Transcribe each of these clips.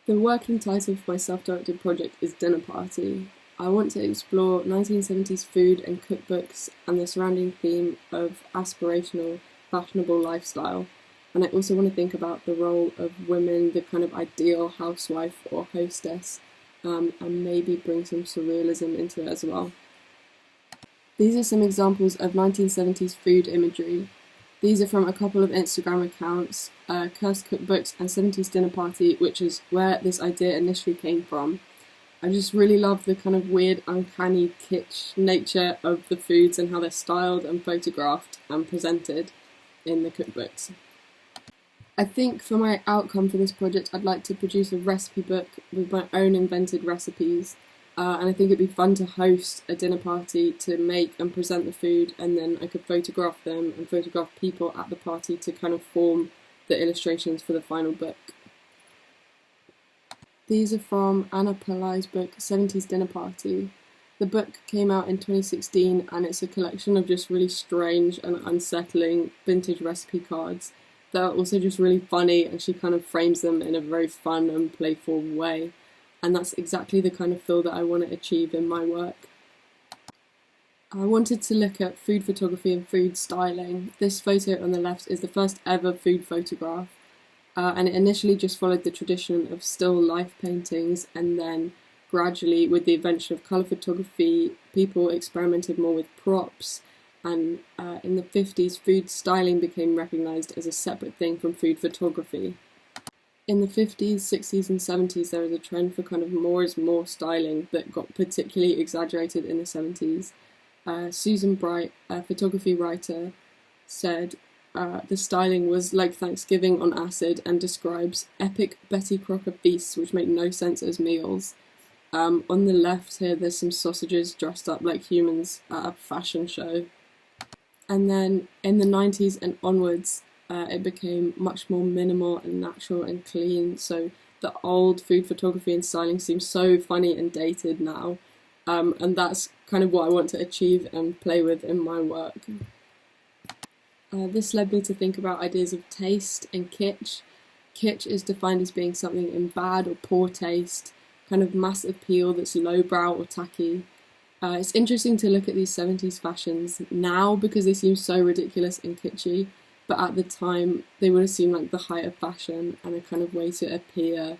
The working title for my self-directed project is Dinner Party. I want to explore 1970s food and cookbooks and the surrounding theme of aspirational, fashionable lifestyle. And I also want to think about the role of women, the kind of ideal housewife or hostess, and maybe bring some surrealism into it as well. These are some examples of 1970s food imagery. These are from a couple of Instagram accounts, Cursed Cookbooks and 70s Dinner Party, which is where this idea initially came from. I just really love the kind of weird, uncanny kitsch nature of the foods and how they're styled and photographed and presented in the cookbooks. I think for my outcome for this project, I'd like to produce a recipe book with my own invented recipes. And I think it'd be fun to host a dinner party to make and present the food, and then I could photograph them and photograph people at the party to kind of form the illustrations for the final book. These are from Anna Pillai's book 70s Dinner Party. The book came out in 2016 and it's a collection of just really strange and unsettling vintage recipe cards that are also just really funny, and she kind of frames them in a very fun and playful way. And that's exactly the kind of feel that I want to achieve in my work. I wanted to look at food photography and food styling. This photo on the left is the first ever food photograph, and it initially just followed the tradition of still life paintings, and then gradually, with the invention of colour photography, people experimented more with props, and in the 50s, food styling became recognised as a separate thing from food photography. In the 50s, 60s and 70s there was a trend for kind of more is more styling that got particularly exaggerated in the 70s. Susan Bright, a photography writer, said the styling was like Thanksgiving on acid and describes epic Betty Crocker feasts which make no sense as meals. On the left here there's some sausages dressed up like humans at a fashion show. And then in the 90s and onwards, it became much more minimal and natural and clean, so the old food photography and styling seems so funny and dated now, and that's kind of what I want to achieve and play with in my work. This led me to think about ideas of taste and kitsch. Kitsch is defined as being something in bad or poor taste, kind of mass appeal that's lowbrow or tacky. It's interesting to look at these 70s fashions now because they seem so ridiculous and kitschy, but at the time they would have seemed like the height of fashion and a kind of way to appear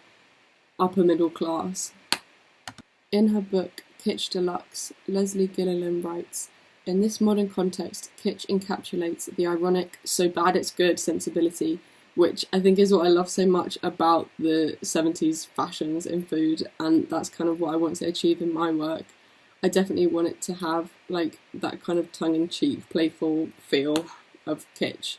upper middle class. In her book Kitsch Deluxe, Leslie Gilliland writes, "In this modern context, kitsch encapsulates the ironic, so bad it's good sensibility," which I think is what I love so much about the 70s fashions in food, and that's kind of what I want to achieve in my work. I definitely want it to have like that kind of tongue-in-cheek, playful feel of kitsch.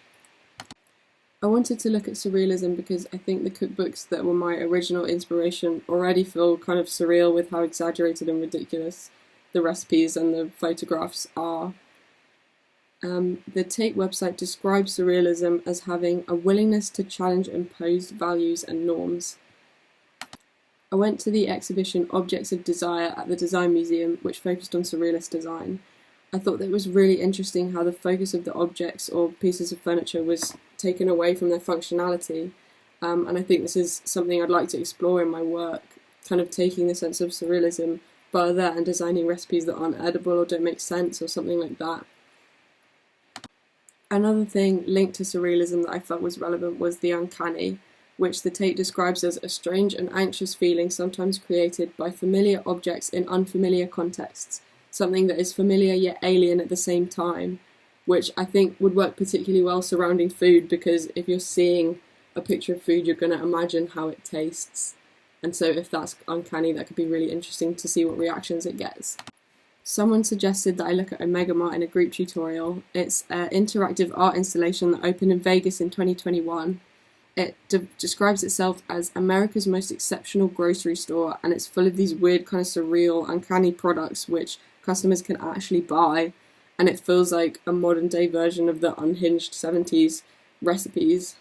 I wanted to look at surrealism because I think the cookbooks that were my original inspiration already feel kind of surreal with how exaggerated and ridiculous the recipes and the photographs are. The Tate website describes surrealism as having a willingness to challenge imposed values and norms. I went to the exhibition Objects of Desire at the Design Museum, which focused on surrealist design. I thought that it was really interesting how the focus of the objects or pieces of furniture was taken away from their functionality, and I think this is something I'd like to explore in my work, kind of taking the sense of surrealism further and designing recipes that aren't edible or don't make sense or something like that. Another thing linked to surrealism that I felt was relevant was the uncanny, which the Tate describes as a strange and anxious feeling sometimes created by familiar objects in unfamiliar contexts, something that is familiar yet alien at the same time, which I think would work particularly well surrounding food, because if you're seeing a picture of food, you're going to imagine how it tastes. And so if that's uncanny, that could be really interesting to see what reactions it gets. Someone suggested that I look at Omega Mart in a group tutorial. It's an interactive art installation that opened in Vegas in 2021. It describes itself as America's most exceptional grocery store, and it's full of these weird kind of surreal, uncanny products which customers can actually buy, and it feels like a modern day version of the unhinged 70s recipes.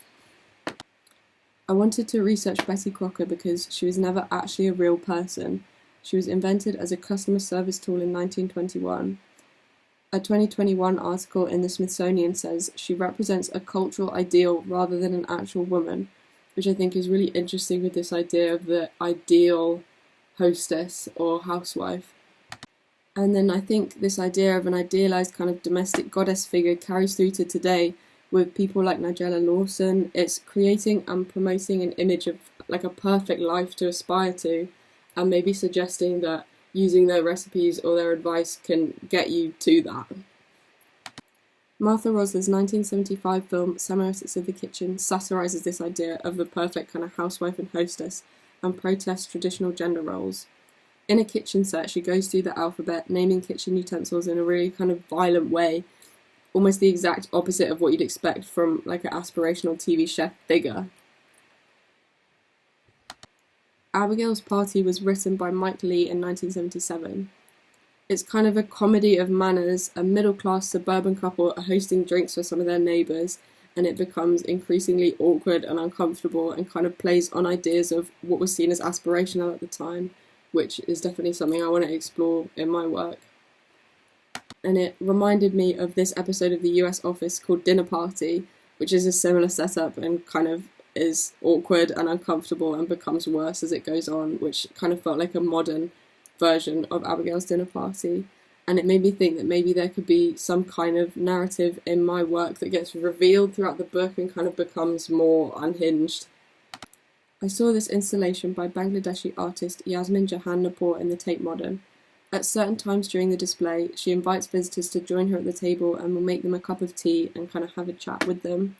I wanted to research Betty Crocker because she was never actually a real person. She was invented as a customer service tool in 1921. A 2021 article in the Smithsonian says she represents a cultural ideal rather than an actual woman, which I think is really interesting with this idea of the ideal hostess or housewife. And then I think this idea of an idealized kind of domestic goddess figure carries through to today with people like Nigella Lawson. It's creating and promoting an image of like a perfect life to aspire to, and maybe suggesting that using their recipes or their advice can get you to that. Martha Rosler's 1975 film Semiotics of the Kitchen satirises this idea of the perfect kind of housewife and hostess and protests traditional gender roles. In a kitchen set, she goes through the alphabet, naming kitchen utensils in a really kind of violent way, almost the exact opposite of what you'd expect from like an aspirational TV chef figure. Abigail's Party was written by Mike Leigh in 1977. It's kind of a comedy of manners. A middle-class suburban couple are hosting drinks for some of their neighbours, and it becomes increasingly awkward and uncomfortable and kind of plays on ideas of what was seen as aspirational at the time, which is definitely something I want to explore in my work. And it reminded me of this episode of The US Office called Dinner Party, which is a similar setup and kind of is awkward and uncomfortable and becomes worse as it goes on, which kind of felt like a modern version of Abigail's Dinner Party. And it made me think that maybe there could be some kind of narrative in my work that gets revealed throughout the book and kind of becomes more unhinged. I saw this installation by Bangladeshi artist Yasmin Jahan Napur in the Tate Modern. At certain times during the display, she invites visitors to join her at the table and will make them a cup of tea and kind of have a chat with them.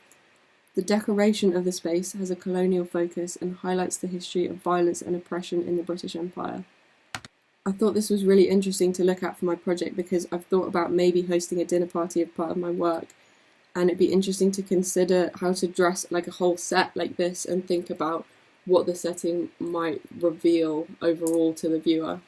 The decoration of the space has a colonial focus and highlights the history of violence and oppression in the British Empire. I thought this was really interesting to look at for my project because I've thought about maybe hosting a dinner party as part of my work, and it'd be interesting to consider how to dress like a whole set like this and think about what the setting might reveal overall to the viewer.